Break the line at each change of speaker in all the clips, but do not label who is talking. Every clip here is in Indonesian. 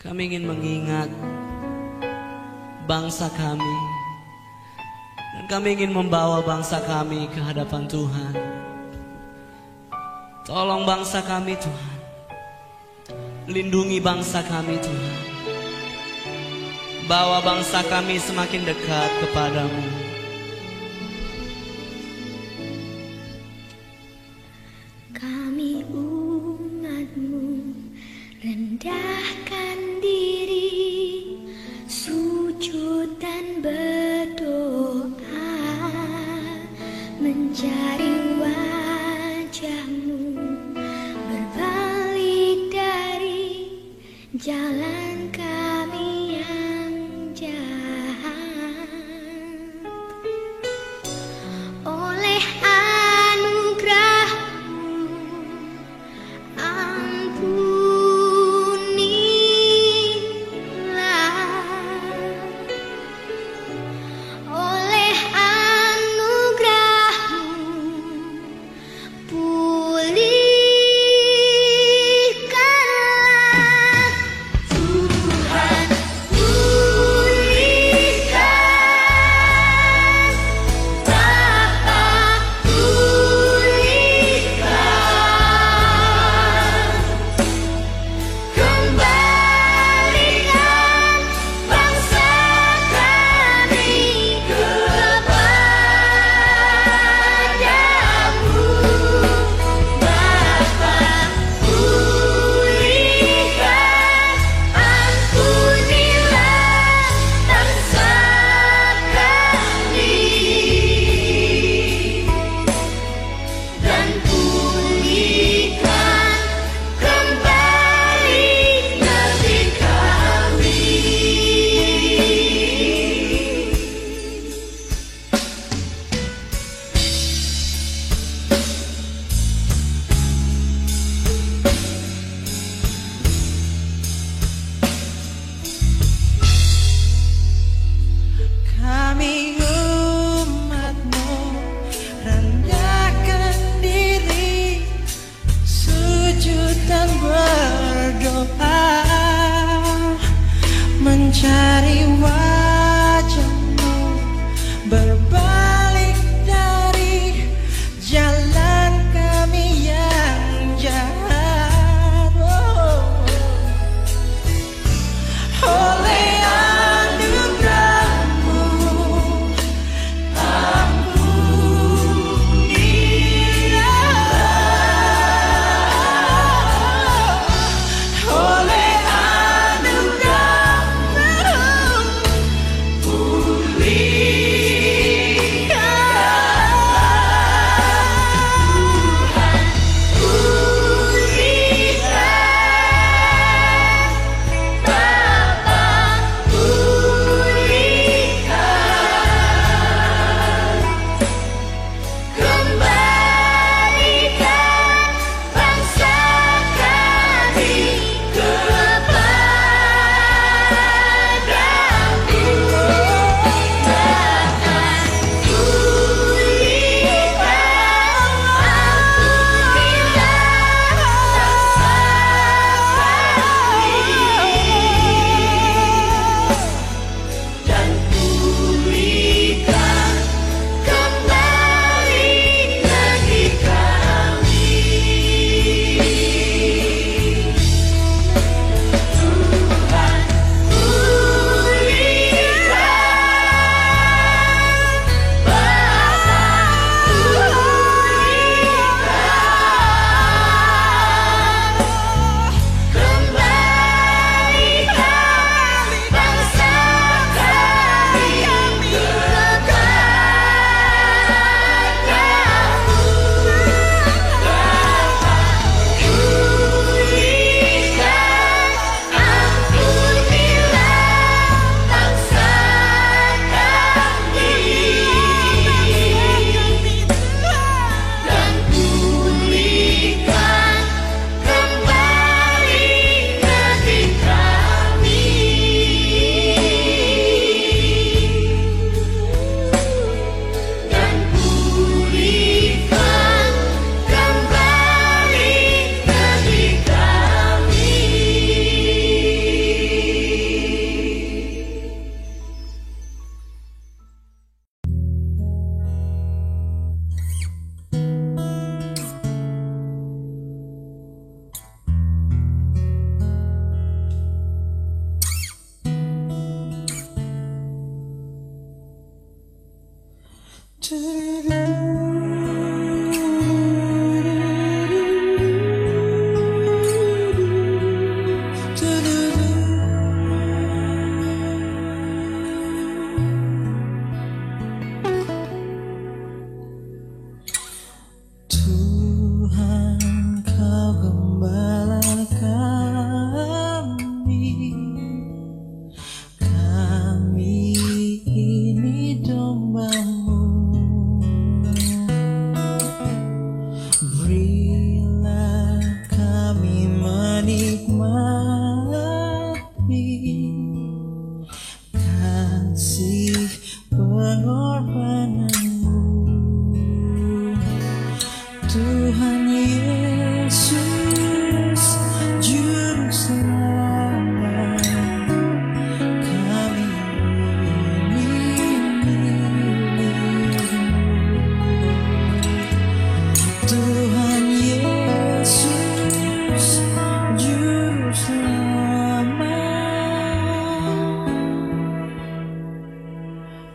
Kami ingin mengingat bangsa kami, dan kami ingin membawa bangsa kami ke hadapan Tuhan. Tolong bangsa kami Tuhan, lindungi bangsa kami Tuhan. Bawa bangsa kami semakin dekat kepadamu.
Kami umat-Mu rendahkan diri, sujud dan berdoa, mencari wajah-Mu, berbalik dari jalan kami yang jahat. Oleh anugerah-Mu ampunilah, oleh anugerah-Mu pulihkanlah. Tuhan
Tuhan, Kau gembala kami, kami ini domba-Mu. Berilah kami menikmati kasih pengorbanan-Mu. Tuhan Yesus, Juru Selamat, kami ini milik-Mu. Tuhan Yesus, Juru Selamat,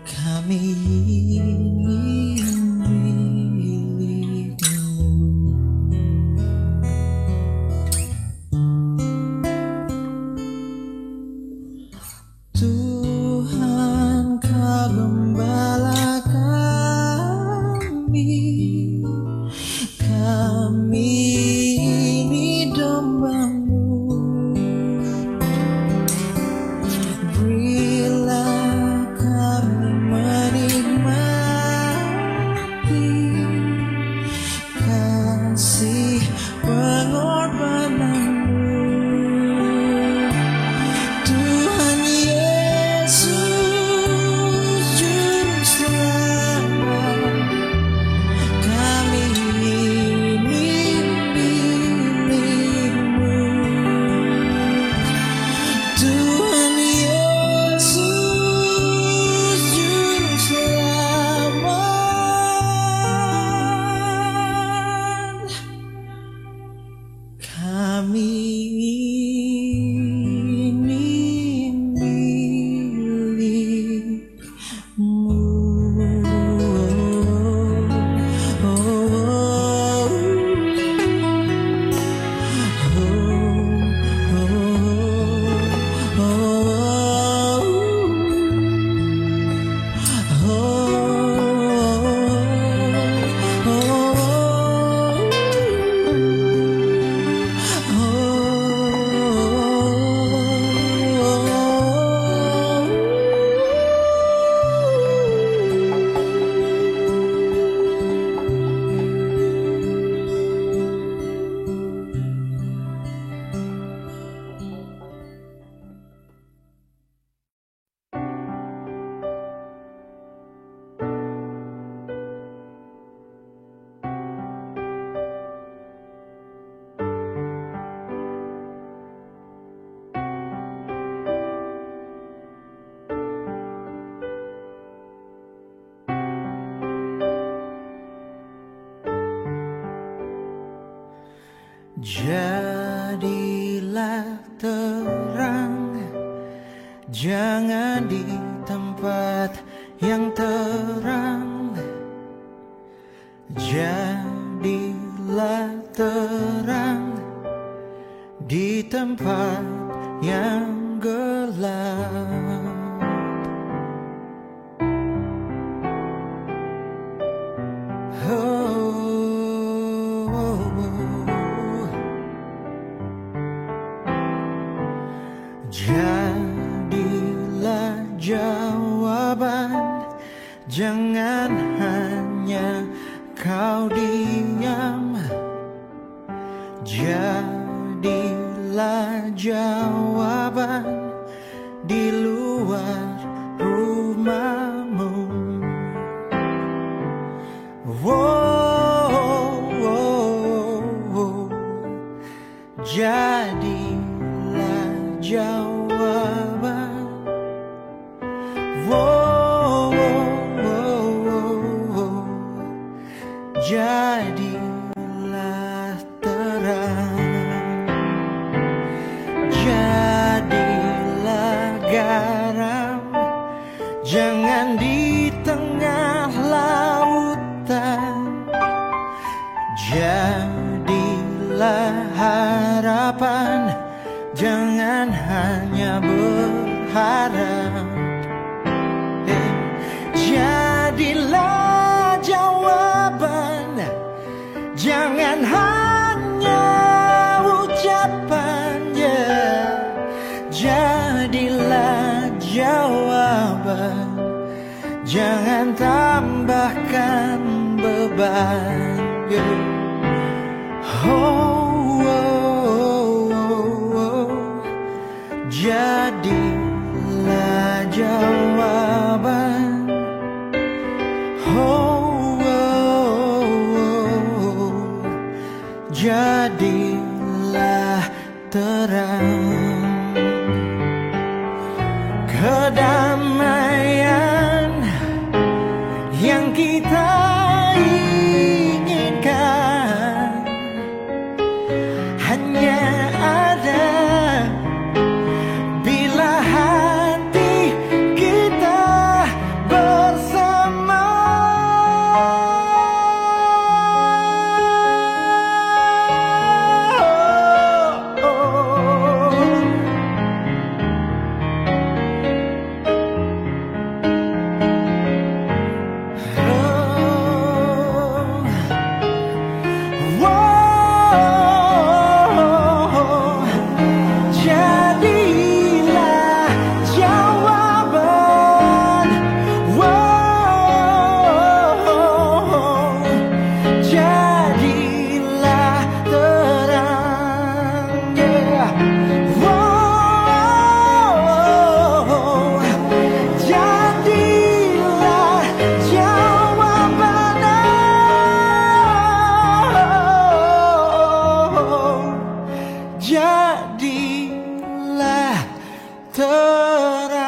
kami ini milik-Mu. Tuhan, Kau gembala kami, kami ini domba-Mu. Berilah kami menikmati kasih pengorbanan-Mu. Tuhan Yesus, Juru Selamat, kami ini milik-Mu. Tuhan Yesus, Juru Selamat, kami ini milik-Mu. Jadilah terang, jangan di tempat yang terang. Jadilah terang di tempat yang gelap. Jadilah jawaban, jangan hanya kau diam. Jadilah jawaban di luar rumahmu. Jadilah jawaban. Jadilah terang, jadilah garam, jangan di tengah laut. hanya berharap. Jadilah jawaban, jangan hanya ucapan. Jadilah jawaban, jangan tambahkan beban. Jadilah jawaban. Jadilah terang. Kedamaian yang kita inginkan hanya ada bila hati kita bersama. Jadilah terang.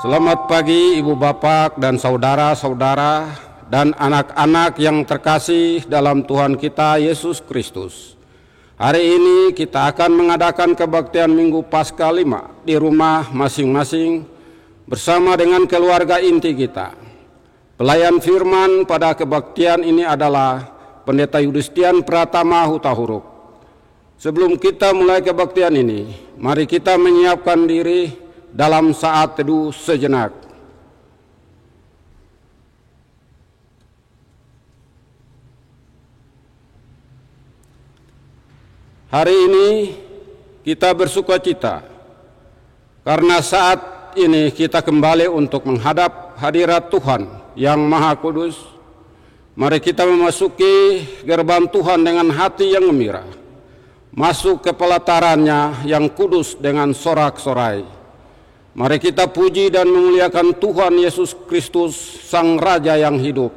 Selamat pagi Ibu Bapak dan saudara-saudara dan anak-anak yang terkasih dalam Tuhan kita Yesus Kristus. Hari ini kita akan mengadakan kebaktian Minggu Paskah 5 di rumah masing-masing bersama dengan keluarga inti kita. Pelayan firman pada kebaktian ini adalah Pendeta Yudistian Pratama Hutahuruk. Sebelum kita mulai kebaktian ini, mari kita menyiapkan diri dalam saat teduh sejenak. Hari ini kita bersukacita karena saat ini kita kembali untuk menghadap hadirat Tuhan yang Maha Kudus. Mari kita memasuki gerbang Tuhan dengan hati yang gembira, masuk ke pelatarannya yang kudus dengan sorak-sorai. Mari kita puji dan memuliakan Tuhan Yesus Kristus, Sang Raja yang hidup.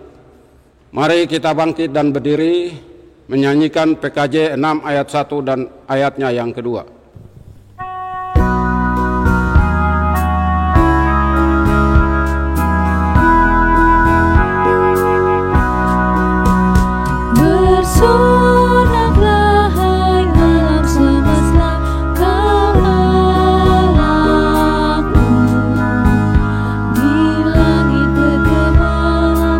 Mari kita bangkit dan berdiri menyanyikan PKJ 6 ayat 1 dan ayatnya yang kedua.
Bersoraklah hai alam semesta, kau Allahku. Di langit bergema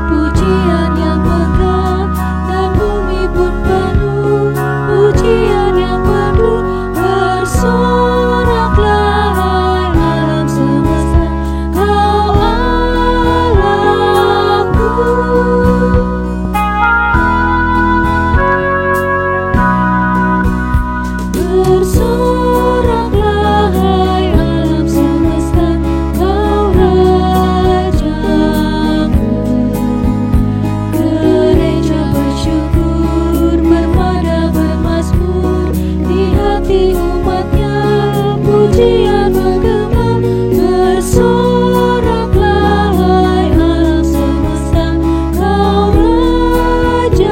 pujian yang megah, dan bumi pun penuh pujian yang merdu. Bersoraklah hai alam semesta, kau Allahku. Bersoraklah hai alam semesta, kau Rajaku. Gereja bersyukur, bermada bermazmur, di hati umatnya pujian bergema. Bersoraklah hai alam semesta, kau Rajaku.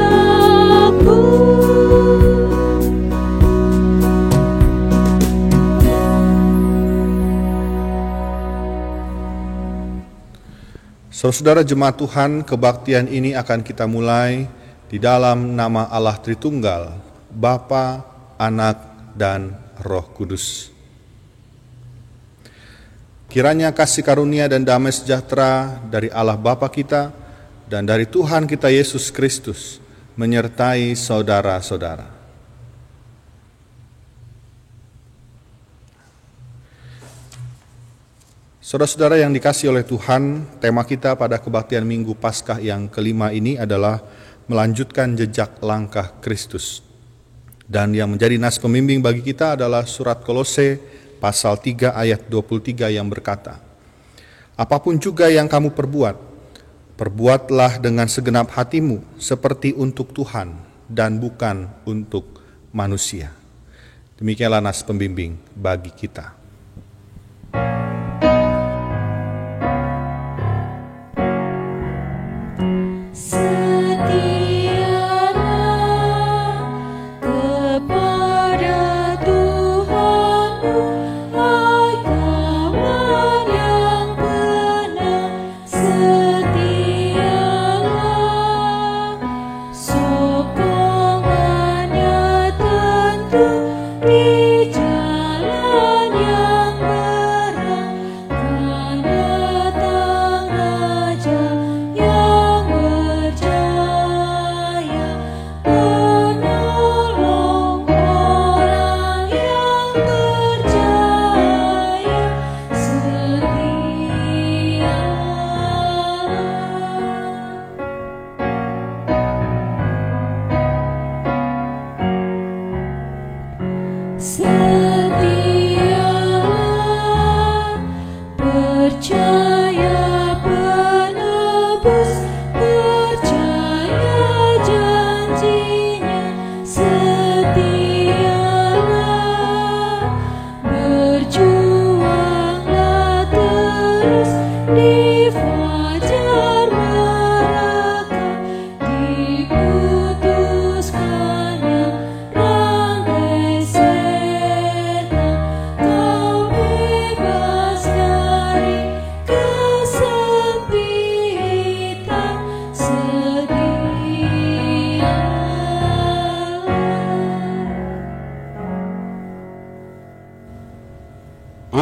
Saudara jemaat Tuhan, kebaktian ini akan kita mulai di dalam nama Allah Tritunggal, Bapa, Anak, dan Roh Kudus. Kiranya kasih karunia dan damai sejahtera dari Allah Bapa kita dan dari Tuhan kita Yesus Kristus menyertai saudara-saudara. Saudara-saudara yang dikasihi oleh Tuhan, tema kita pada kebaktian Minggu Paskah yang kelima ini adalah melanjutkan jejak langkah Kristus. Dan yang menjadi nas pembimbing bagi kita adalah surat Kolose pasal 3 ayat 23 yang berkata, "Apapun juga yang kamu perbuat, perbuatlah dengan segenap hatimu seperti untuk Tuhan dan bukan untuk manusia." Demikianlah nas pembimbing bagi kita.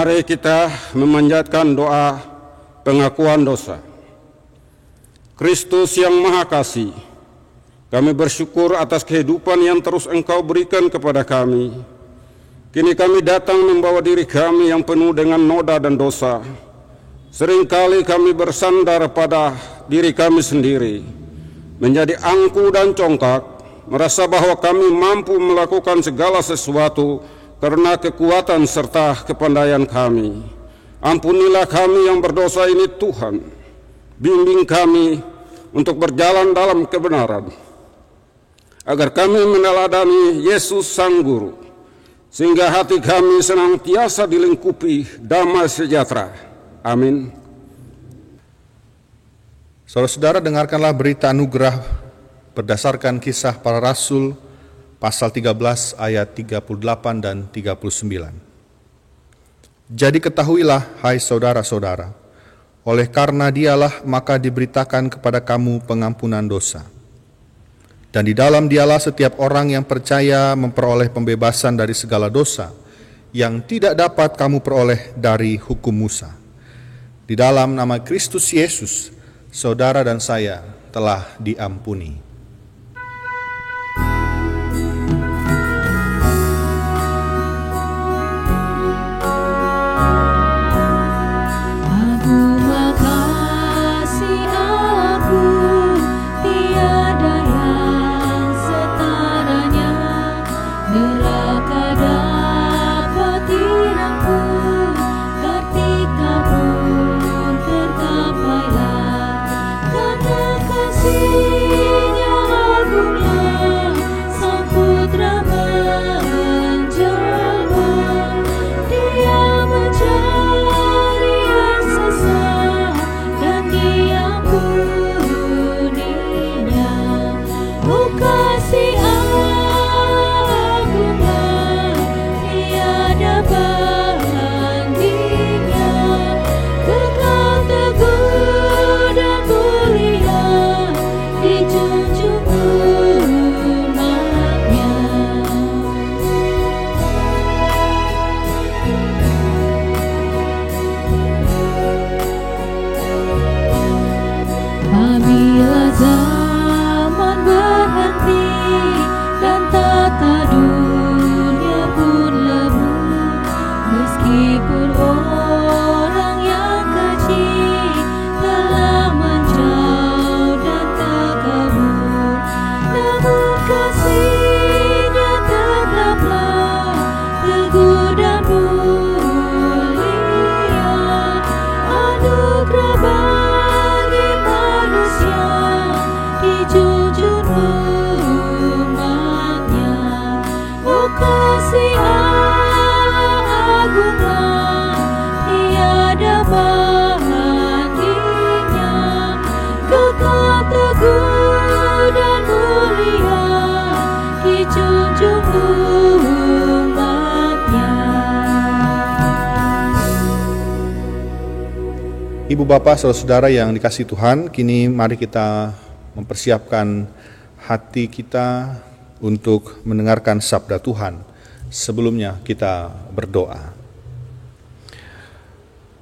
Mari kita memanjatkan doa pengakuan dosa. Kristus yang Maha Kasih, kami bersyukur atas kehidupan yang terus Engkau berikan kepada kami. Kini kami datang membawa diri kami yang penuh dengan noda dan dosa. Seringkali kami bersandar pada diri kami sendiri, menjadi angku dan congkak, merasa bahwa kami mampu melakukan segala sesuatu karena kekuatan serta kepandaian kami. Ampunilah kami yang berdosa ini Tuhan. Bimbing kami untuk berjalan dalam kebenaran, agar kami meneladani Yesus Sang Guru, sehingga hati kami senantiasa dilingkupi damai sejahtera. Amin.
Saudara-saudara, dengarkanlah berita anugerah berdasarkan Kisah Para Rasul pasal 13 ayat 38 dan 39. Jadi ketahuilah, hai saudara-saudara, oleh karena Dialah maka diberitakan kepada kamu pengampunan dosa. Dan di dalam Dialah setiap orang yang percaya memperoleh pembebasan dari segala dosa yang tidak dapat kamu peroleh dari hukum Musa. Di dalam nama Kristus Yesus, saudara dan saya telah diampuni.
Kasih Agunglah tiada batas.
Ibu bapak saudara-saudara yang dikasihi Tuhan, kini mari kita mempersiapkan hati kita untuk mendengarkan sabda Tuhan. Sebelumnya kita berdoa.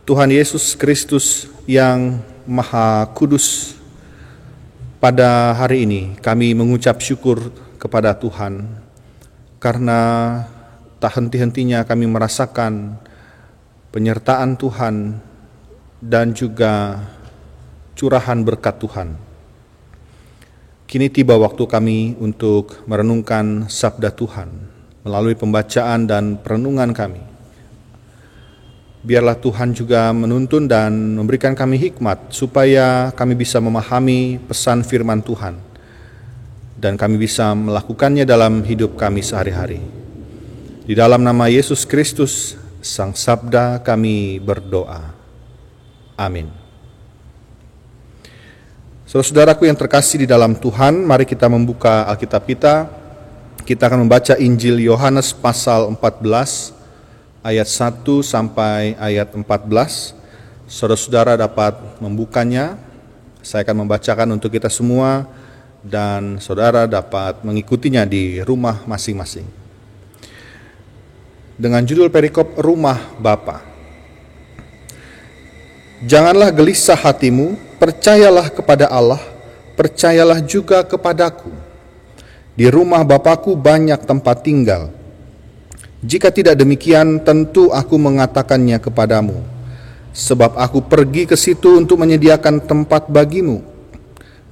Tuhan Yesus Kristus yang Maha Kudus, pada hari ini kami mengucap syukur kepada Tuhan karena tak henti-hentinya kami merasakan penyertaan Tuhan dan juga curahan berkat Tuhan. Kini tiba waktu kami untuk merenungkan sabda Tuhan melalui pembacaan dan perenungan kami. Biarlah Tuhan juga menuntun dan memberikan kami hikmat supaya kami bisa memahami pesan firman Tuhan dan kami bisa melakukannya dalam hidup kami sehari-hari. Di dalam nama Yesus Kristus, Sang Sabda, kami berdoa. Amin. Saudara-saudaraku yang terkasih di dalam Tuhan, mari kita membuka Alkitab kita. Kita akan membaca Injil Yohanes pasal 14 ayat 1 sampai ayat 14. Saudara-saudara dapat membukanya. Saya akan membacakan untuk kita semua dan saudara dapat mengikutinya di rumah masing-masing. Dengan judul perikop Rumah Bapa. Janganlah gelisah hatimu, percayalah kepada Allah, percayalah juga kepadaku. Di rumah Bapakku banyak tempat tinggal. Jika tidak demikian, tentu aku mengatakannya kepadamu, sebab aku pergi ke situ untuk menyediakan tempat bagimu.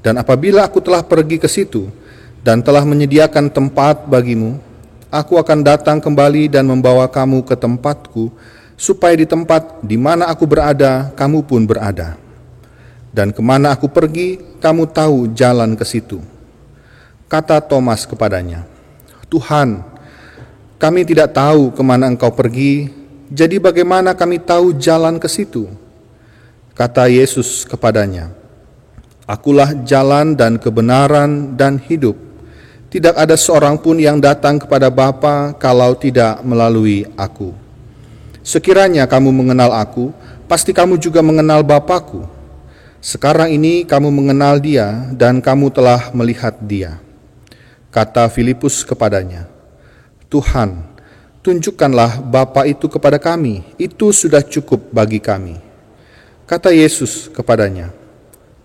Dan apabila aku telah pergi ke situ dan telah menyediakan tempat bagimu, aku akan datang kembali dan membawa kamu ke tempatku, supaya di tempat di mana aku berada, kamu pun berada. Dan kemana aku pergi, kamu tahu jalan ke situ. Kata Thomas kepadanya, Tuhan, kami tidak tahu kemana engkau pergi, jadi bagaimana kami tahu jalan ke situ? Kata Yesus kepadanya, Akulah jalan dan kebenaran dan hidup. Tidak ada seorang pun yang datang kepada Bapa kalau tidak melalui aku. Sekiranya kamu mengenal aku, pasti kamu juga mengenal Bapakku. Sekarang ini kamu mengenal Dia dan kamu telah melihat Dia. Kata Filipus kepadanya, Tuhan, tunjukkanlah Bapa itu kepada kami, itu sudah cukup bagi kami. Kata Yesus kepadanya,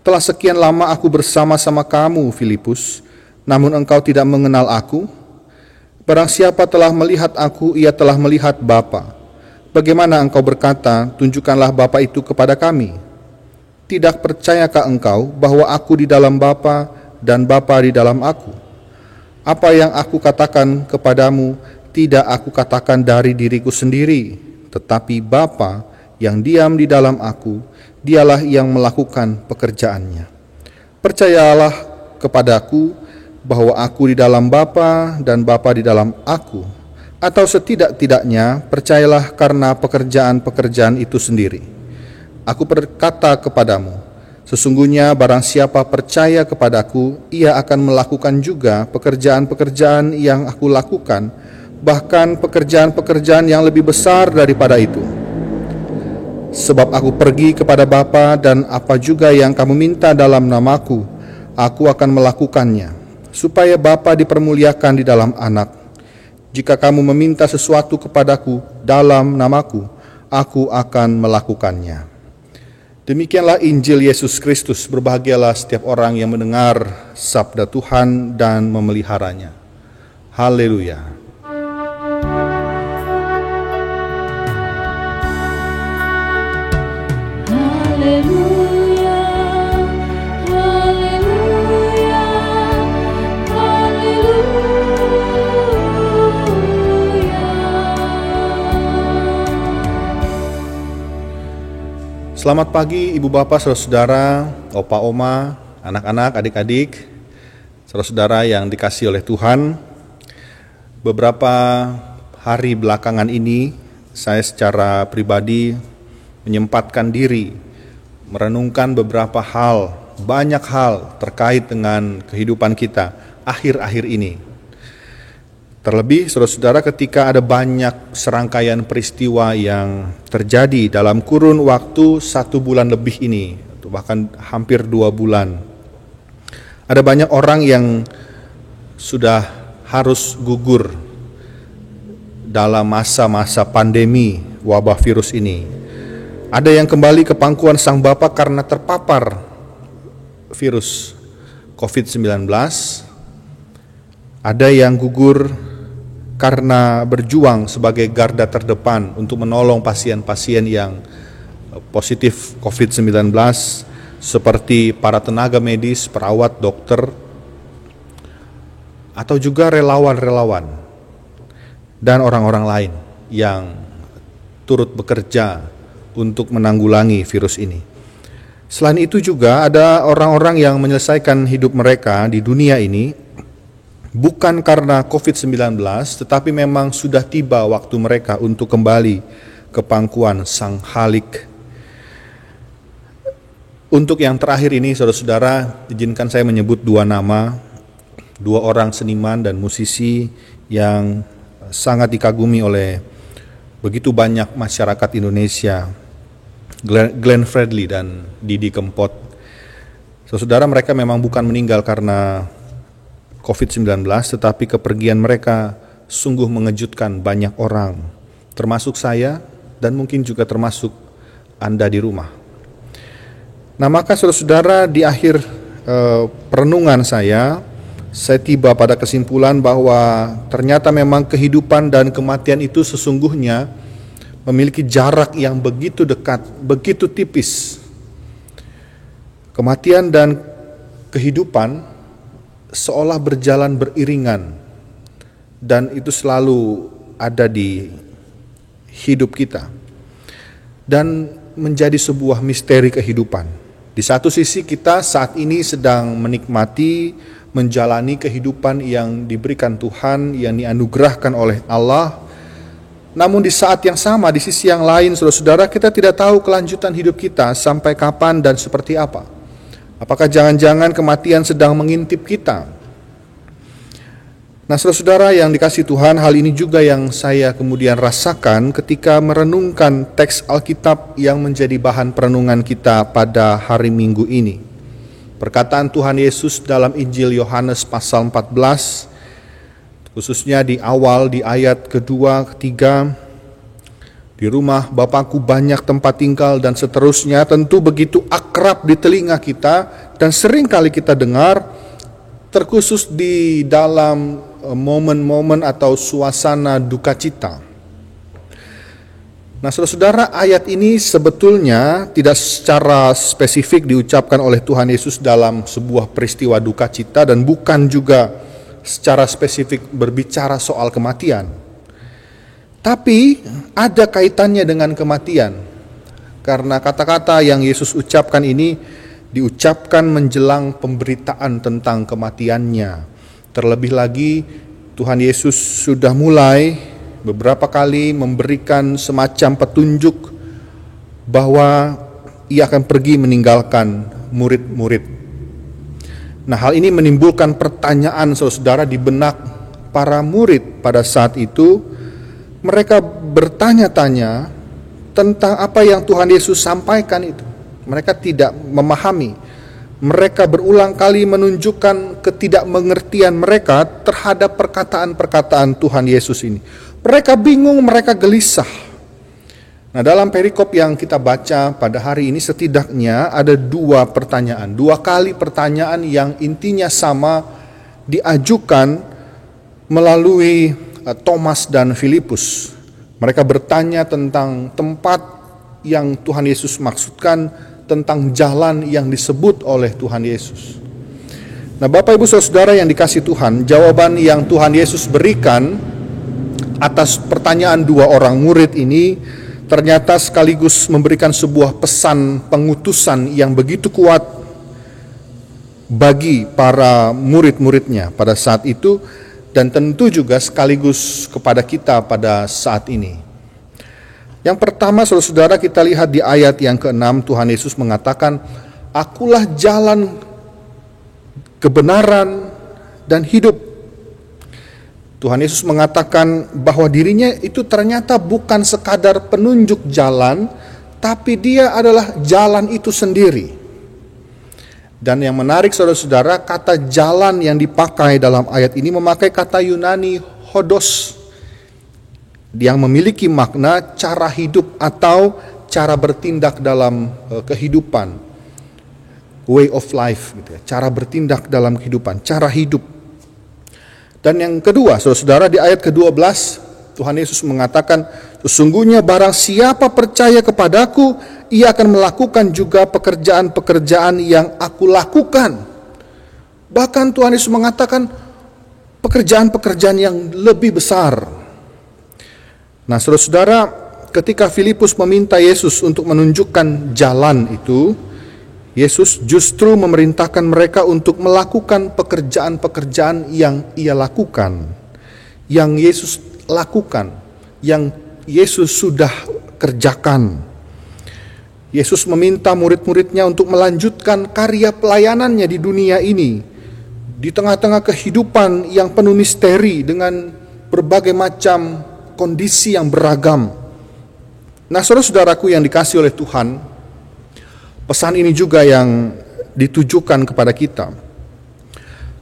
telah sekian lama aku bersama-sama kamu, Filipus, namun engkau tidak mengenal aku? Barang siapa telah melihat aku, ia telah melihat Bapa. Bagaimana engkau berkata, tunjukkanlah Bapa itu kepada kami? Tidak percayakah engkau bahwa aku di dalam Bapa dan Bapa di dalam aku? Apa yang aku katakan kepadamu, tidak aku katakan dari diriku sendiri, tetapi Bapa yang diam di dalam aku, dialah yang melakukan pekerjaannya. Percayalah kepadaku bahwa aku di dalam Bapa dan Bapa di dalam aku, atau setidak-tidaknya percayalah karena pekerjaan-pekerjaan itu sendiri. Aku berkata kepadamu, sesungguhnya barang siapa percaya kepadaku, ia akan melakukan juga pekerjaan-pekerjaan yang aku lakukan, bahkan pekerjaan-pekerjaan yang lebih besar daripada itu. Sebab aku pergi kepada Bapa, dan apa juga yang kamu minta dalam namaku, aku akan melakukannya, supaya Bapa dipermuliakan di dalam Anak. Jika kamu meminta sesuatu kepadaku dalam namaku, aku akan melakukannya. Demikianlah Injil Yesus Kristus. Berbahagialah setiap orang yang mendengar sabda Tuhan dan memeliharanya. Haleluya.
Haleluya, haleluya, haleluya.
Selamat pagi ibu bapak, saudara-saudara, opa oma, anak-anak, adik-adik, saudara-saudara yang dikasihi oleh Tuhan. Beberapa hari belakangan ini saya secara pribadi menyempatkan diri merenungkan beberapa hal, banyak hal terkait dengan kehidupan kita akhir-akhir ini. Terlebih, saudara-saudara, ketika ada banyak serangkaian peristiwa yang terjadi dalam kurun waktu 1 bulan lebih ini, atau bahkan hampir 2 bulan, ada banyak orang yang sudah harus gugur dalam masa-masa pandemi wabah virus ini. Ada yang kembali ke pangkuan Sang Bapa karena terpapar virus COVID-19. Ada yang gugur karena berjuang sebagai garda terdepan untuk menolong pasien-pasien yang positif COVID-19, seperti para tenaga medis, perawat, dokter, atau juga relawan-relawan dan orang-orang lain yang turut bekerja untuk menanggulangi virus ini. Selain itu juga ada orang-orang yang menyelesaikan hidup mereka di dunia ini bukan karena COVID-19, tetapi memang sudah tiba waktu mereka untuk kembali ke pangkuan Sang Halik. Untuk yang terakhir ini, saudara-saudara, izinkan saya menyebut 2 nama, 2 orang seniman dan musisi yang sangat dikagumi oleh begitu banyak masyarakat Indonesia, Glenn Fredly dan Didi Kempot. Saudara, mereka memang bukan meninggal karena COVID-19, tetapi kepergian mereka sungguh mengejutkan banyak orang, termasuk saya dan mungkin juga termasuk Anda di rumah. Nah, maka saudara-saudara, di akhir perenungan saya tiba pada kesimpulan bahwa ternyata memang kehidupan dan kematian itu sesungguhnya memiliki jarak yang begitu dekat, begitu tipis. Kematian dan kehidupan seolah berjalan beriringan, dan itu selalu ada di hidup kita dan menjadi sebuah misteri kehidupan. Di satu sisi kita saat ini sedang menikmati, menjalani kehidupan yang diberikan Tuhan, yang dianugerahkan oleh Allah. Namun di saat yang sama, di sisi yang lain, saudara-saudara, kita tidak tahu kelanjutan hidup kita sampai kapan dan seperti apa. Apakah jangan-jangan kematian sedang mengintip kita? Nah, saudara-saudara yang dikasihi Tuhan, hal ini juga yang saya kemudian rasakan ketika merenungkan teks Alkitab yang menjadi bahan perenungan kita pada hari Minggu ini. Perkataan Tuhan Yesus dalam Injil Yohanes pasal 14, khususnya di awal, di ayat kedua, ketiga, di rumah Bapakku banyak tempat tinggal, dan seterusnya, tentu begitu akrab di telinga kita dan sering kali kita dengar, terkhusus di dalam momen-momen atau suasana duka cita. Nah, saudara-saudara, ayat ini sebetulnya tidak secara spesifik diucapkan oleh Tuhan Yesus dalam sebuah peristiwa duka cita, dan bukan juga secara spesifik berbicara soal kematian. Tapi ada kaitannya dengan kematian, karena kata-kata yang Yesus ucapkan ini diucapkan menjelang pemberitaan tentang kematiannya. Terlebih lagi, Tuhan Yesus sudah mulai beberapa kali memberikan semacam petunjuk bahwa ia akan pergi meninggalkan murid-murid. Nah, hal ini menimbulkan pertanyaan saudara di benak para murid pada saat itu. Mereka bertanya-tanya tentang apa yang Tuhan Yesus sampaikan itu. Mereka tidak memahami. Mereka berulang kali menunjukkan ketidakmengertian mereka terhadap perkataan-perkataan Tuhan Yesus ini. Mereka bingung, mereka gelisah. Nah, dalam perikop yang kita baca pada hari ini setidaknya ada 2 pertanyaan. 2 kali pertanyaan yang intinya sama diajukan melalui Thomas dan Filipus. Mereka bertanya tentang tempat yang Tuhan Yesus maksudkan, tentang jalan yang disebut oleh Tuhan Yesus. Nah, Bapak Ibu Saudara yang dikasihi Tuhan, jawaban yang Tuhan Yesus berikan atas pertanyaan 2 orang murid ini ternyata sekaligus memberikan sebuah pesan pengutusan yang begitu kuat bagi para murid-muridnya pada saat itu, dan tentu juga sekaligus kepada kita pada saat ini. Yang pertama, saudara-saudara, kita lihat di ayat yang ke-6, Tuhan Yesus mengatakan, "Akulah jalan, kebenaran, dan hidup." Tuhan Yesus mengatakan bahwa dirinya itu ternyata bukan sekadar penunjuk jalan, tapi dia adalah jalan itu sendiri. Dan yang menarik saudara-saudara, kata jalan yang dipakai dalam ayat ini memakai kata Yunani hodos, yang memiliki makna cara hidup atau cara bertindak dalam kehidupan, way of life, gitu ya, cara bertindak dalam kehidupan, cara hidup. Dan yang kedua, saudara-saudara, di ayat ke-12 Tuhan Yesus mengatakan, sesungguhnya barang siapa percaya kepadaku, ia akan melakukan juga pekerjaan-pekerjaan yang aku lakukan. Bahkan Tuhan Yesus mengatakan pekerjaan-pekerjaan yang lebih besar. Nah, saudara-saudara, ketika Filipus meminta Yesus untuk menunjukkan jalan itu, Yesus justru memerintahkan mereka untuk melakukan pekerjaan-pekerjaan yang ia lakukan, yang Yesus lakukan, yang Yesus sudah kerjakan. Yesus meminta murid-muridnya untuk melanjutkan karya pelayanannya di dunia ini, di tengah-tengah kehidupan yang penuh misteri dengan berbagai macam kondisi yang beragam. Nah, saudara-saudaraku yang dikasihi oleh Tuhan, pesan ini juga yang ditujukan kepada kita.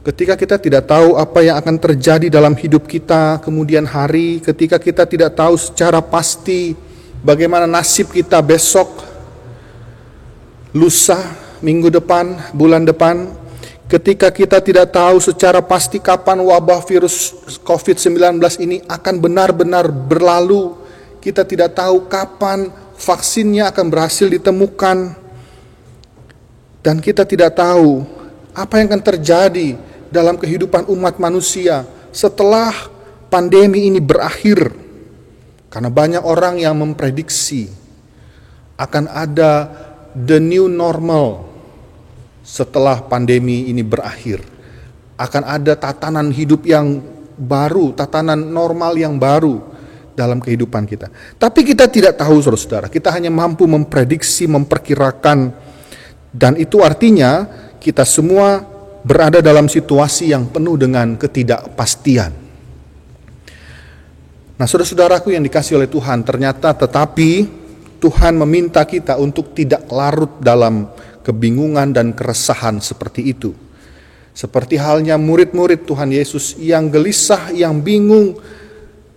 Ketika kita tidak tahu apa yang akan terjadi dalam hidup kita kemudian hari, ketika kita tidak tahu secara pasti bagaimana nasib kita besok, lusa, minggu depan, bulan depan, ketika kita tidak tahu secara pasti kapan wabah virus COVID-19 ini akan benar-benar berlalu, kita tidak tahu kapan vaksinnya akan berhasil ditemukan, dan kita tidak tahu apa yang akan terjadi dalam kehidupan umat manusia setelah pandemi ini berakhir. Karena banyak orang yang memprediksi akan ada the new normal setelah pandemi ini berakhir. Akan ada tatanan hidup yang baru, tatanan normal yang baru dalam kehidupan kita. Tapi kita tidak tahu, saudara-saudara. Kita hanya mampu memprediksi, memperkirakan. Dan itu artinya kita semua berada dalam situasi yang penuh dengan ketidakpastian. Nah, saudara-saudaraku yang dikasihi oleh Tuhan, ternyata tetapi Tuhan meminta kita untuk tidak larut dalam kebingungan dan keresahan seperti itu. Seperti halnya murid-murid Tuhan Yesus yang gelisah, yang bingung,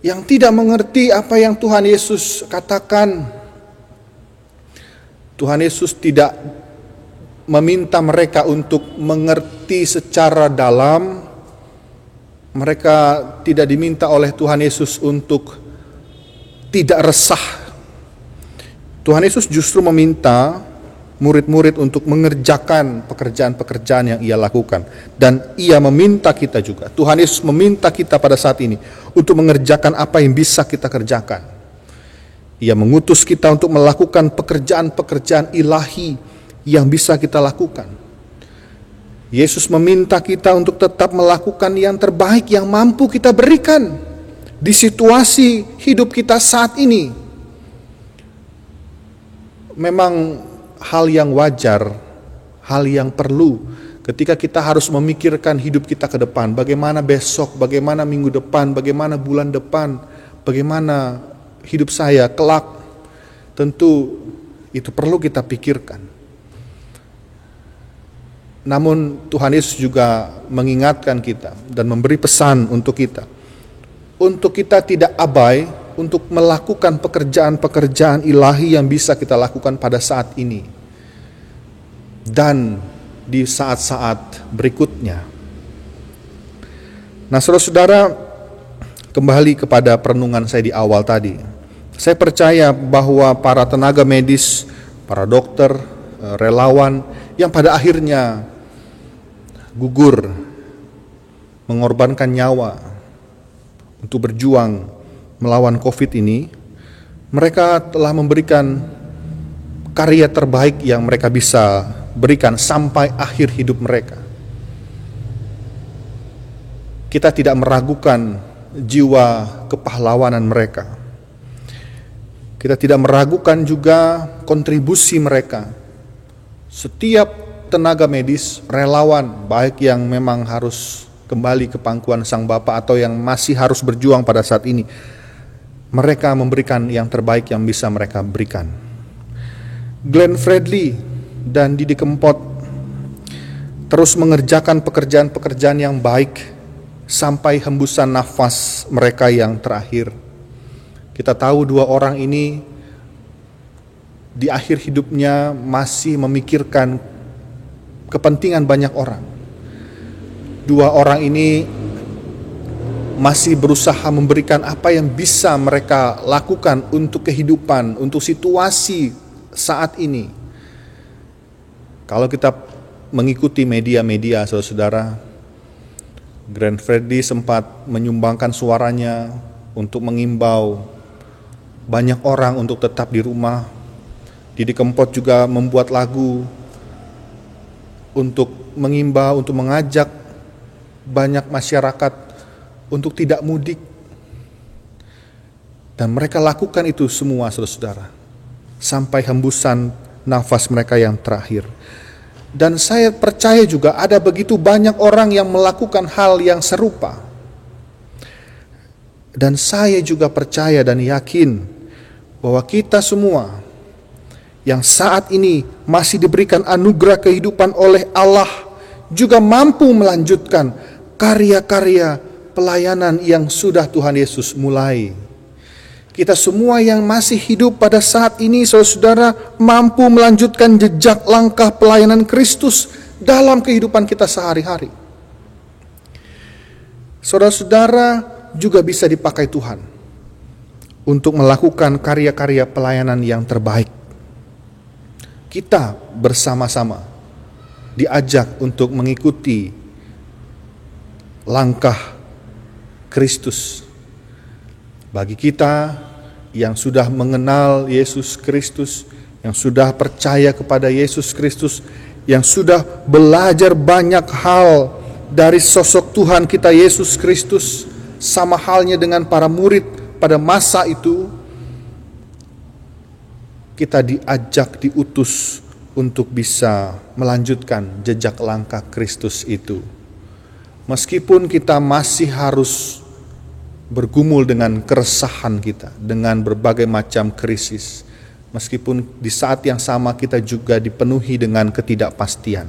yang tidak mengerti apa yang Tuhan Yesus katakan. Tuhan Yesus tidak meminta mereka untuk mengerti secara dalam. Mereka tidak diminta oleh Tuhan Yesus untuk tidak resah. Tuhan Yesus justru meminta murid-murid untuk mengerjakan pekerjaan-pekerjaan yang ia lakukan. Dan ia meminta kita juga, Tuhan Yesus meminta kita pada saat ini untuk mengerjakan apa yang bisa kita kerjakan. Ia mengutus kita untuk melakukan pekerjaan-pekerjaan ilahi yang bisa kita lakukan. Yesus meminta kita untuk tetap melakukan yang terbaik yang mampu kita berikan di situasi hidup kita saat ini. Memang hal yang wajar, hal yang perlu ketika kita harus memikirkan hidup kita ke depan. Bagaimana besok, bagaimana minggu depan, bagaimana bulan depan, bagaimana hidup saya kelak. Tentu itu perlu kita pikirkan. Namun Tuhan Yesus juga mengingatkan kita dan memberi pesan untuk kita. Untuk kita tidak abai untuk melakukan pekerjaan-pekerjaan ilahi yang bisa kita lakukan pada saat ini. Dan di saat-saat berikutnya. Nah, saudara-saudara, kembali kepada perenungan saya di awal tadi. Saya percaya bahwa para tenaga medis, para dokter, relawan yang pada akhirnya gugur, mengorbankan nyawa untuk berjuang melawan COVID ini, mereka telah memberikan karya terbaik yang mereka bisa berikan sampai akhir hidup mereka. Kita tidak meragukan jiwa kepahlawanan mereka. Kita tidak meragukan juga kontribusi mereka. Setiap tenaga medis, relawan, baik yang memang harus kembali ke pangkuan Sang Bapa atau yang masih harus berjuang pada saat ini, mereka memberikan yang terbaik yang bisa mereka berikan. Glenn Fredly dan Didi Kempot terus mengerjakan pekerjaan-pekerjaan yang baik sampai hembusan nafas mereka yang terakhir. Kita tahu dua orang ini di akhir hidupnya masih memikirkan kepentingan banyak orang. Dua orang ini masih berusaha memberikan apa yang bisa mereka lakukan untuk kehidupan, untuk situasi saat ini. Kalau kita mengikuti media-media, saudara-saudara, Glenn Fredly sempat menyumbangkan suaranya untuk mengimbau banyak orang untuk tetap di rumah. Didi Kempot juga membuat lagu untuk mengimbau, untuk mengajak banyak masyarakat untuk tidak mudik. Dan mereka lakukan itu semua, saudara-saudara, sampai hembusan nafas mereka yang terakhir. Dan saya percaya juga ada begitu banyak orang yang melakukan hal yang serupa. Dan saya juga percaya dan yakin bahwa kita semua yang saat ini masih diberikan anugerah kehidupan oleh Allah juga mampu melanjutkan karya-karya pelayanan yang sudah Tuhan Yesus mulai. Kita semua yang masih hidup pada saat ini, saudara-saudara, mampu melanjutkan jejak langkah pelayanan Kristus dalam kehidupan kita sehari-hari. Saudara-saudara juga bisa dipakai Tuhan untuk melakukan karya-karya pelayanan yang terbaik. Kita bersama-sama diajak untuk mengikuti langkah Kristus. Bagi kita yang sudah mengenal Yesus Kristus, yang sudah percaya kepada Yesus Kristus, yang sudah belajar banyak hal dari sosok Tuhan kita Yesus Kristus, sama halnya dengan para murid pada masa itu, kita diajak, diutus untuk bisa melanjutkan jejak langkah Kristus itu. Meskipun kita masih harus bergumul dengan keresahan kita, dengan berbagai macam krisis. Meskipun di saat yang sama kita juga dipenuhi dengan ketidakpastian.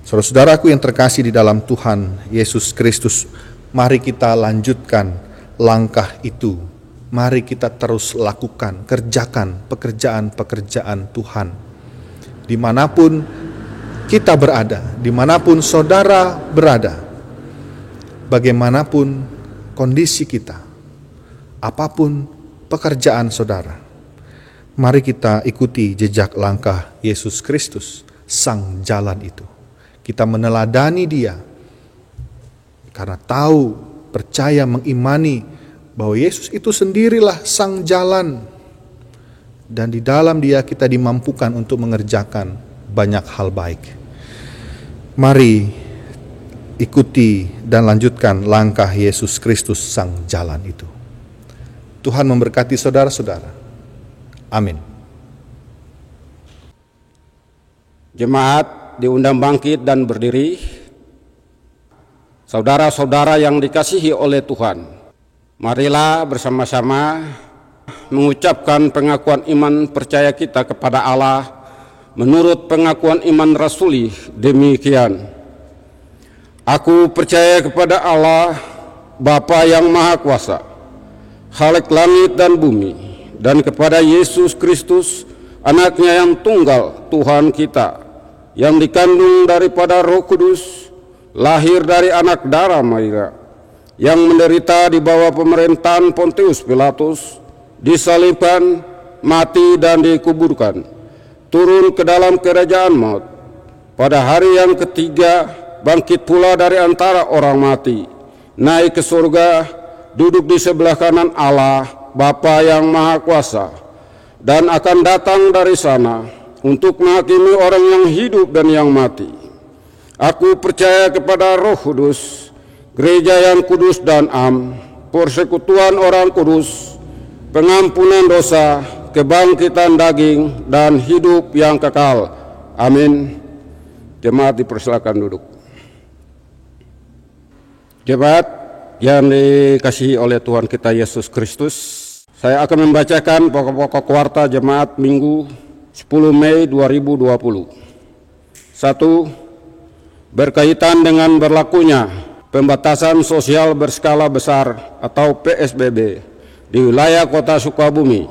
Saudara-saudaraku yang terkasih di dalam Tuhan Yesus Kristus, mari kita lanjutkan langkah itu. Mari kita terus lakukan, kerjakan pekerjaan-pekerjaan Tuhan. Dimanapun kita berada, dimanapun saudara berada, bagaimanapun kondisi kita, apapun pekerjaan saudara, mari kita ikuti jejak langkah Yesus Kristus, Sang Jalan itu. Kita meneladani Dia, karena tahu, percaya, mengimani bahwa Yesus itu sendirilah Sang Jalan, dan di dalam Dia kita dimampukan untuk mengerjakan banyak hal baik. Mari ikuti dan lanjutkan langkah Yesus Kristus Sang Jalan itu. Tuhan memberkati saudara-saudara. Amin.
Jemaat diundang bangkit dan berdiri. Saudara-saudara yang dikasihi oleh Tuhan, marilah bersama-sama mengucapkan pengakuan iman percaya kita kepada Allah menurut pengakuan iman rasuli demikian. Aku percaya kepada Allah, Bapa yang Maha Kuasa, Khalik langit dan bumi, dan kepada Yesus Kristus, Anaknya yang tunggal, Tuhan kita, yang dikandung daripada Roh Kudus, lahir dari anak darah Maria, yang menderita di bawah pemerintahan Pontius Pilatus, disalibkan, mati dan dikuburkan, turun ke dalam kerajaan maut, pada hari yang ketiga bangkit pula dari antara orang mati, naik ke surga, duduk di sebelah kanan Allah, Bapa yang Maha Kuasa, dan akan datang dari sana untuk menghakimi orang yang hidup dan yang mati. Aku percaya kepada Roh Kudus, gereja yang kudus dan am, persekutuan orang kudus, pengampunan dosa, kebangkitan daging, dan hidup yang kekal. Amin. Jemaat dipersilakan duduk. Jemaat yang dikasihi oleh Tuhan kita Yesus Kristus, saya akan membacakan pokok-pokok warta jemaat Minggu 10 Mei 2020. 1. Berkaitan dengan berlakunya pembatasan sosial berskala besar atau PSBB di wilayah Kota Sukabumi,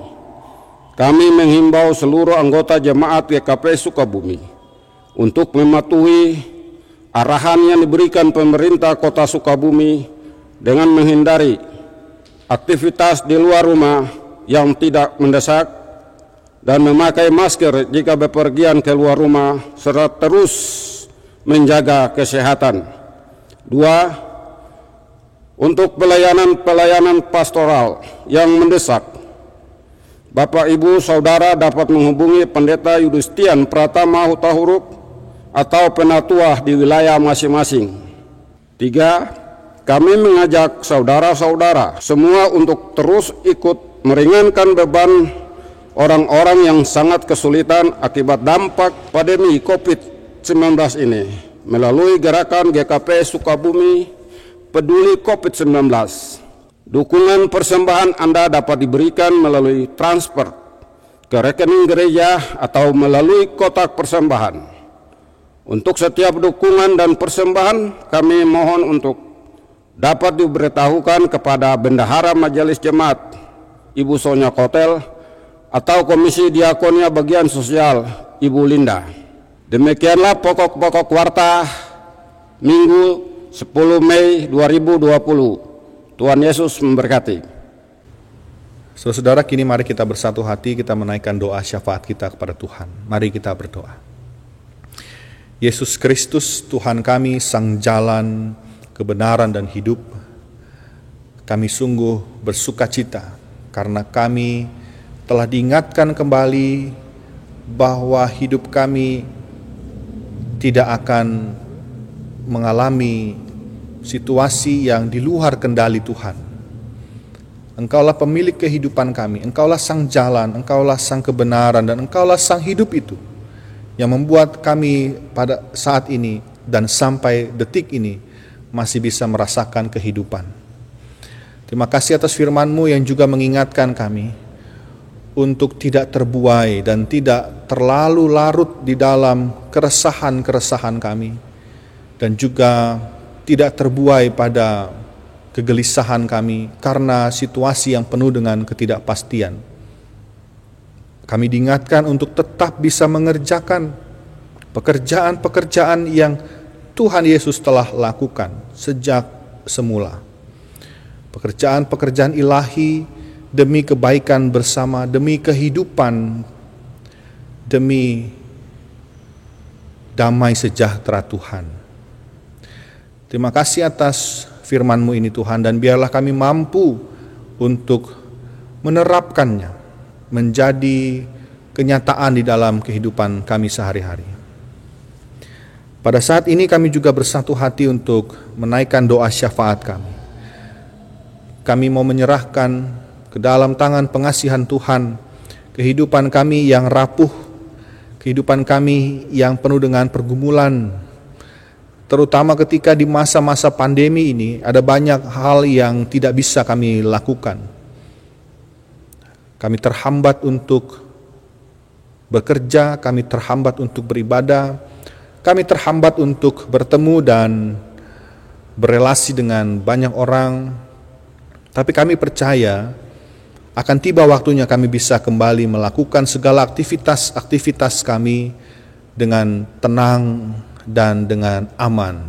kami menghimbau seluruh anggota jemaat GKP Sukabumi untuk mematuhi arahan yang diberikan pemerintah Kota Sukabumi dengan menghindari aktivitas di luar rumah yang tidak mendesak dan memakai masker jika bepergian keluar rumah serta terus menjaga kesehatan. 2. Untuk pelayanan pastoral yang mendesak, Bapak Ibu Saudara dapat menghubungi Pendeta Yudistian Pratama Hutahuruk atau penatua di wilayah masing-masing. 3. Kami mengajak saudara-saudara semua untuk terus ikut meringankan beban orang-orang yang sangat kesulitan akibat dampak pandemi COVID-19 ini melalui gerakan GKP Sukabumi Peduli COVID-19. Dukungan persembahan Anda dapat diberikan melalui transfer ke rekening gereja atau melalui kotak persembahan. Untuk setiap dukungan dan persembahan, kami mohon untuk dapat diberitahukan kepada Bendahara Majelis Jemaat Ibu Sonya Kotel atau Komisi Diakonia Bagian Sosial Ibu Linda. Demikianlah pokok-pokok warta Minggu 10 Mei 2020. Tuhan Yesus memberkati.
Saudara-saudara, kini mari kita bersatu hati, kita menaikkan doa syafaat kita kepada Tuhan. Mari kita berdoa. Yesus Kristus, Tuhan kami, Sang Jalan, Kebenaran dan Hidup, kami sungguh bersukacita karena kami telah diingatkan kembali bahwa hidup kami tidak akan mengalami situasi yang di luar kendali Tuhan. Engkaulah pemilik kehidupan kami, Engkaulah Sang Jalan, Engkaulah Sang Kebenaran, dan Engkaulah Sang Hidup itu yang membuat kami pada saat ini dan sampai detik ini masih bisa merasakan kehidupan. Terima kasih atas firman-Mu yang juga mengingatkan kami untuk tidak terbuai dan tidak terlalu larut di dalam keresahan-keresahan kami, dan juga tidak terbuai pada kegelisahan kami karena situasi yang penuh dengan ketidakpastian. Kami diingatkan untuk tetap bisa mengerjakan pekerjaan-pekerjaan yang Tuhan Yesus telah lakukan sejak semula. Pekerjaan-pekerjaan ilahi demi kebaikan bersama, demi kehidupan, demi damai sejahtera Tuhan. Terima kasih atas firman-Mu ini Tuhan, dan biarlah kami mampu untuk menerapkannya menjadi kenyataan di dalam kehidupan kami sehari-hari. Pada saat ini kami juga bersatu hati untuk menaikkan doa syafaat kami. Kami mau menyerahkan ke dalam tangan pengasihan Tuhan kehidupan kami yang rapuh, kehidupan kami yang penuh dengan pergumulan. Terutama ketika di masa-masa pandemi ini ada banyak hal yang tidak bisa kami lakukan. Kami terhambat untuk bekerja, kami terhambat untuk beribadah, kami terhambat untuk bertemu dan berelasi dengan banyak orang. Tapi kami percaya akan tiba waktunya kami bisa kembali melakukan segala aktivitas kami dengan tenang dan dengan aman.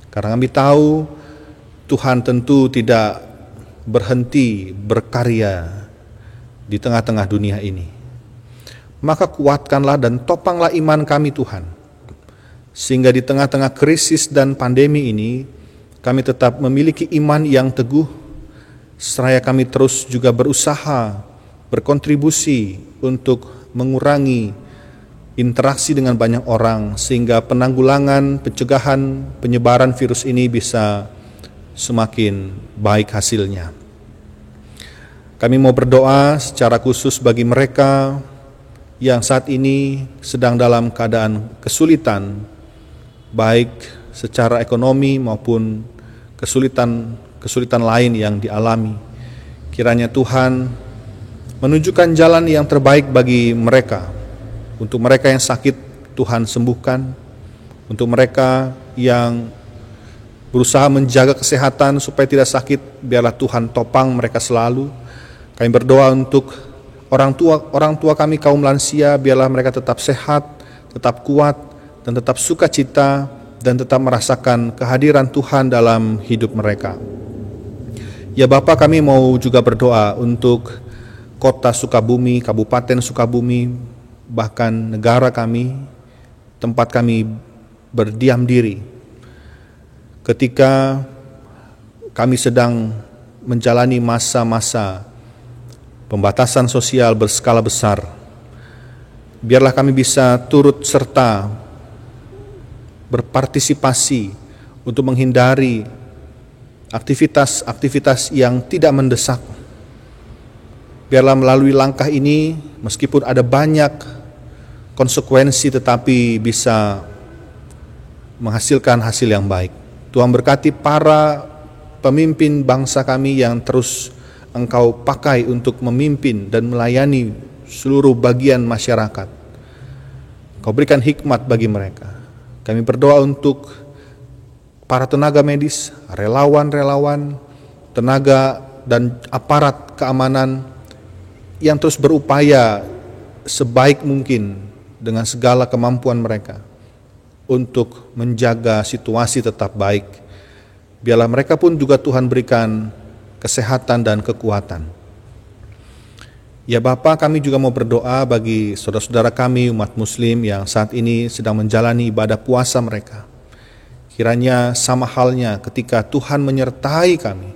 Karena kami tahu Tuhan tentu tidak berhenti berkarya di tengah-tengah dunia ini. Maka kuatkanlah dan topanglah iman kami Tuhan, sehingga di tengah-tengah krisis dan pandemi ini kami tetap memiliki iman yang teguh, seraya kami terus juga berusaha berkontribusi untuk mengurangi interaksi dengan banyak orang, sehingga penanggulangan, pencegahan, penyebaran virus ini bisa semakin baik hasilnya. Kami mau berdoa secara khusus bagi mereka yang saat ini sedang dalam keadaan kesulitan, baik secara ekonomi maupun kesulitan lain yang dialami. Kiranya Tuhan menunjukkan jalan yang terbaik bagi mereka. Untuk mereka yang sakit, Tuhan sembuhkan. Untuk mereka yang berusaha menjaga kesehatan supaya tidak sakit, biarlah Tuhan topang mereka selalu. Kami berdoa untuk orang tua kami kaum lansia, biarlah mereka tetap sehat, tetap kuat, dan tetap sukacita, dan tetap merasakan kehadiran Tuhan dalam hidup mereka. Ya Bapa, kami mau juga berdoa untuk kota Sukabumi, Kabupaten Sukabumi, bahkan negara kami, tempat kami berdiam diri. Ketika kami sedang menjalani masa-masa pembatasan sosial berskala besar, biarlah kami bisa turut serta berpartisipasi untuk menghindari aktivitas-aktivitas yang tidak mendesak. Biarlah melalui langkah ini, meskipun ada banyak konsekuensi, tetapi bisa menghasilkan hasil yang baik. Tuhan berkati para pemimpin bangsa kami yang terus Engkau pakai untuk memimpin dan melayani seluruh bagian masyarakat. Kau berikan hikmat bagi mereka. Kami berdoa untuk para tenaga medis, relawan-relawan, tenaga dan aparat keamanan yang terus berupaya sebaik mungkin dengan segala kemampuan mereka untuk menjaga situasi tetap baik. Biarlah mereka pun juga Tuhan berikan kesehatan dan kekuatan. Ya Bapa, kami juga mau berdoa bagi saudara-saudara kami umat muslim yang saat ini sedang menjalani ibadah puasa mereka. Kiranya sama halnya ketika Tuhan menyertai kami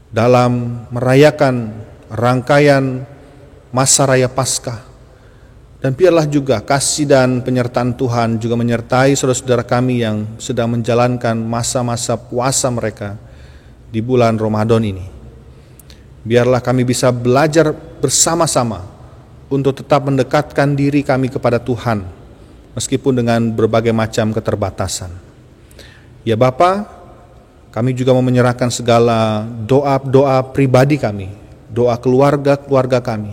dalam merayakan rangkaian masa raya Paskah. Dan biarlah juga kasih dan penyertaan Tuhan juga menyertai saudara-saudara kami yang sedang menjalankan masa-masa puasa mereka di bulan Ramadan ini. Biarlah kami bisa belajar bersama-sama untuk tetap mendekatkan diri kami kepada Tuhan, meskipun dengan berbagai macam keterbatasan. Ya Bapa, kami juga mau menyerahkan segala doa-doa pribadi kami, doa keluarga kami,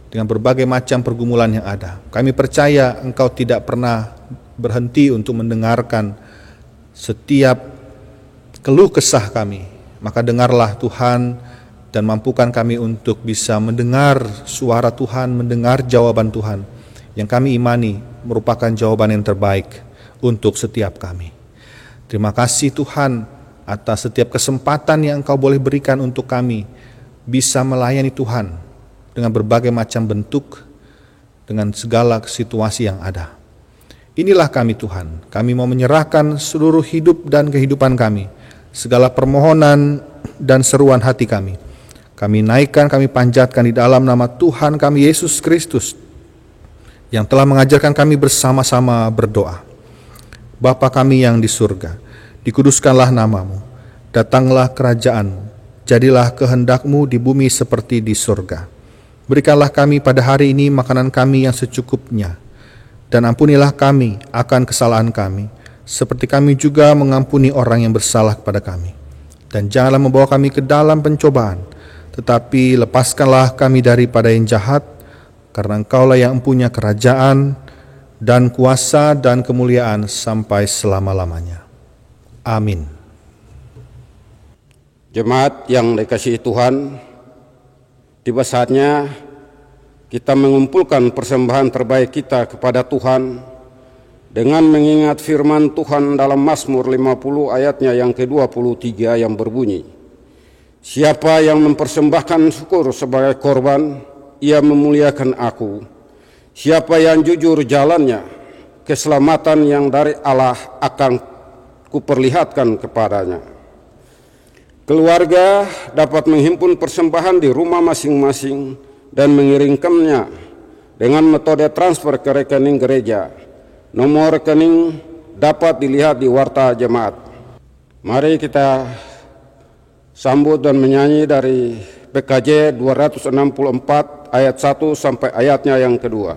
dengan berbagai macam pergumulan yang ada. Kami percaya Engkau tidak pernah berhenti untuk mendengarkan setiap keluh kesah kami. Maka dengarlah Tuhan dan mampukan kami untuk bisa mendengar suara Tuhan, mendengar jawaban Tuhan yang kami imani merupakan jawaban yang terbaik untuk setiap kami. Terima kasih Tuhan atas setiap kesempatan yang Engkau boleh berikan untuk kami bisa melayani Tuhan dengan berbagai macam bentuk, dengan segala situasi yang ada. Inilah kami Tuhan, kami mau menyerahkan seluruh hidup dan kehidupan kami, segala permohonan dan seruan hati kami. Kami naikkan, kami panjatkan di dalam nama Tuhan kami Yesus Kristus yang telah mengajarkan kami bersama-sama berdoa. Bapa kami yang di surga, dikuduskanlah namamu, datanglah kerajaanmu, jadilah kehendak-Mu di bumi seperti di surga. Berikanlah kami pada hari ini makanan kami yang secukupnya, dan ampunilah kami akan kesalahan kami, seperti kami juga mengampuni orang yang bersalah kepada kami. Dan janganlah membawa kami ke dalam pencobaan, tetapi lepaskanlah kami daripada yang jahat, karena Engkaulah yang mempunyai kerajaan dan kuasa dan kemuliaan sampai selama-lamanya. Amin.
Jemaat yang dikasihi Tuhan, tiba saatnya kita mengumpulkan persembahan terbaik kita kepada Tuhan dengan mengingat firman Tuhan dalam Mazmur 50 ayatnya yang ke-23 yang berbunyi, siapa yang mempersembahkan syukur sebagai korban, ia memuliakan aku. Siapa yang jujur jalannya, keselamatan yang dari Allah akan kuperlihatkan kepadanya. Keluarga dapat menghimpun persembahan di rumah masing-masing dan mengirimkannya dengan metode transfer ke rekening gereja. Nomor rekening dapat dilihat di warta jemaat. Mari kita sambut dan menyanyi dari PKJ 264 ayat 1 sampai ayatnya yang kedua.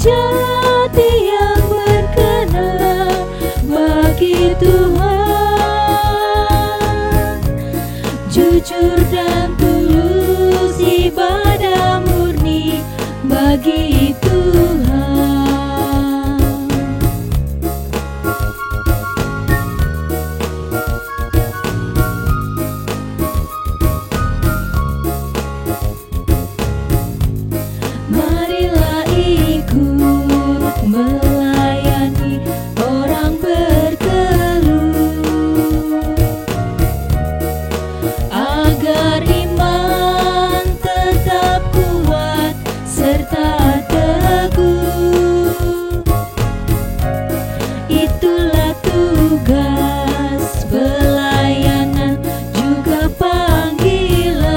sejati yang berkenan bagi Tuhan. Jujur dan tulus, ibadah murni bagi Tuhan. Marilah ikut melayani orang berkeluh, agar iman tetap kuat serta teguh. Itulah tugas pelayanan, juga panggilan.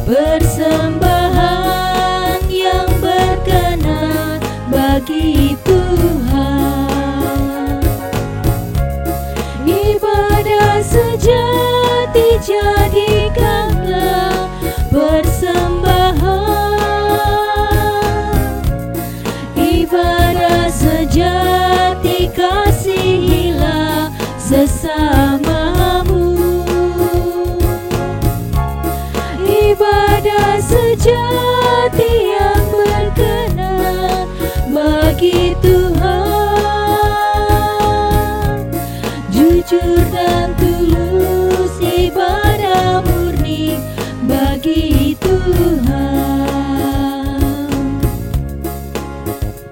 Persembahan yang berkenan bagi Tuhan. Ibadah sejati jadikanlah persembahan. Ibadah sejati kasihilah sesamamu. Ibadah sejati yang berkenan bagi Tuhan. Jujur dan tulus, ibadah murni bagi Tuhan.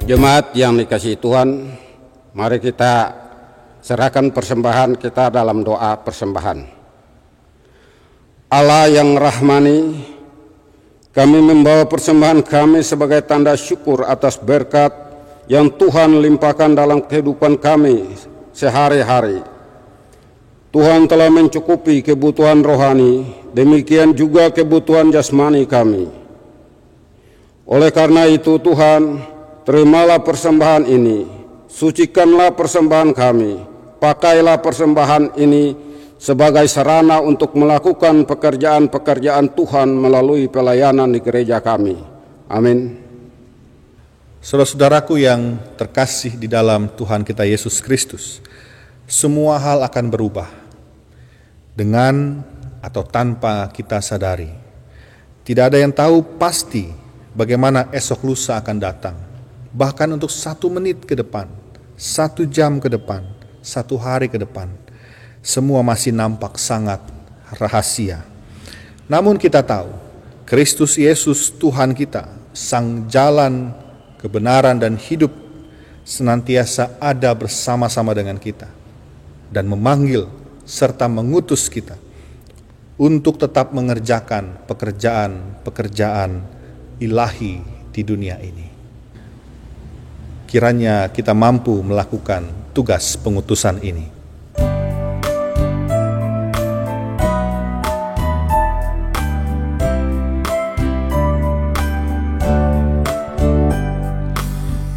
Jemaat yang dikasihi Tuhan, mari kita serahkan persembahan kita dalam doa persembahan. Allah yang rahmani, kami membawa persembahan kami sebagai tanda syukur atas berkat yang Tuhan limpahkan dalam kehidupan kami sehari-hari. Tuhan telah mencukupi kebutuhan rohani, demikian juga kebutuhan jasmani kami. Oleh karena itu Tuhan, terimalah persembahan ini, sucikanlah persembahan kami, pakailah persembahan ini sebagai sarana untuk melakukan pekerjaan-pekerjaan Tuhan melalui pelayanan di gereja kami. Amin.
Saudara-saudaraku yang terkasih di dalam Tuhan kita Yesus Kristus, semua hal akan berubah dengan atau tanpa kita sadari. Tidak ada yang tahu pasti bagaimana esok lusa akan datang. Bahkan untuk 1 menit ke depan, 1 jam ke depan, 1 hari ke depan, semua masih nampak sangat rahasia. Namun kita tahu, Kristus Yesus Tuhan kita, Sang Jalan, Kebenaran dan Hidup, senantiasa ada bersama-sama dengan kita dan memanggil serta mengutus kita untuk tetap mengerjakan pekerjaan-pekerjaan ilahi di dunia ini. Kiranya kita mampu melakukan tugas pengutusan ini.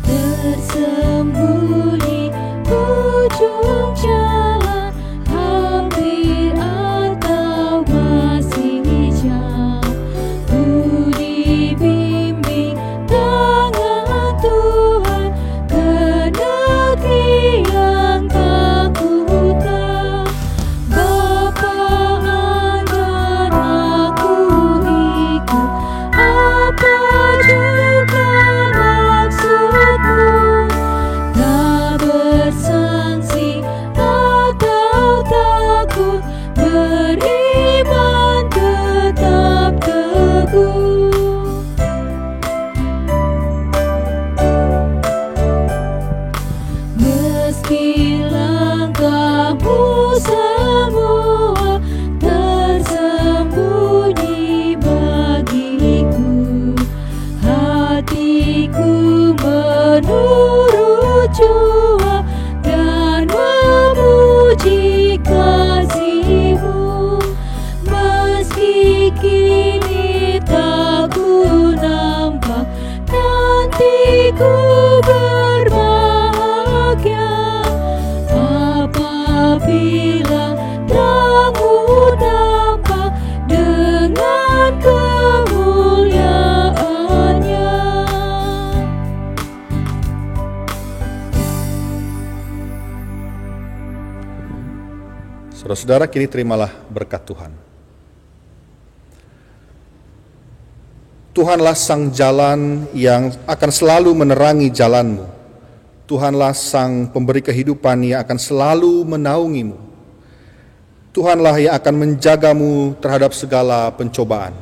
Tersembunyi ujung jalan, hampir atau masih jauh, ku dibimbing tangan Tuhan ke negeri yang tak ku tahu. Bapa ajar aku ikut, apa juga maksudmu. Tak bersangsi atau takut, beriman tetap teguh. Meski langkahmu semua tersembunyi bagiku, hatiku menurut jua dan memuji kasih-Mu. Meski kini tak ku nampak, nanti ku berbahagia apabila terang-Mu nampak dengan kemuliaan.
Saudara-saudara, kini terimalah berkat Tuhan. Tuhanlah sang jalan yang akan selalu menerangi jalanmu. Tuhanlah sang pemberi kehidupan yang akan selalu menaungimu. Tuhanlah yang akan menjagamu terhadap segala pencobaan.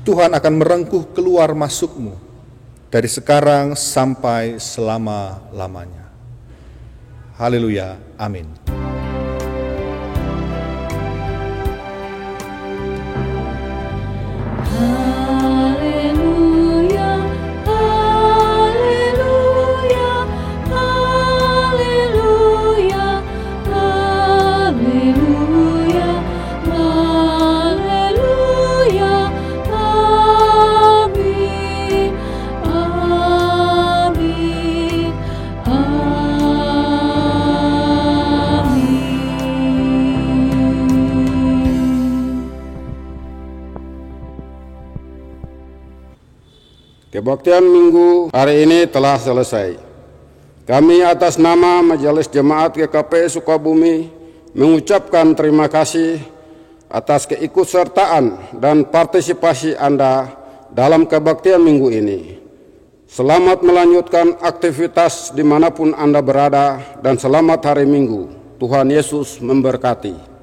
Tuhan akan merengkuh keluar masukmu dari sekarang sampai selama-lamanya. Haleluya, amin.
Kebaktian Minggu hari ini telah selesai. Kami atas nama Majelis Jemaat GKP Sukabumi mengucapkan terima kasih atas keikutsertaan dan partisipasi Anda dalam kebaktian Minggu ini. Selamat melanjutkan aktivitas dimanapun Anda berada dan selamat hari Minggu. Tuhan Yesus memberkati.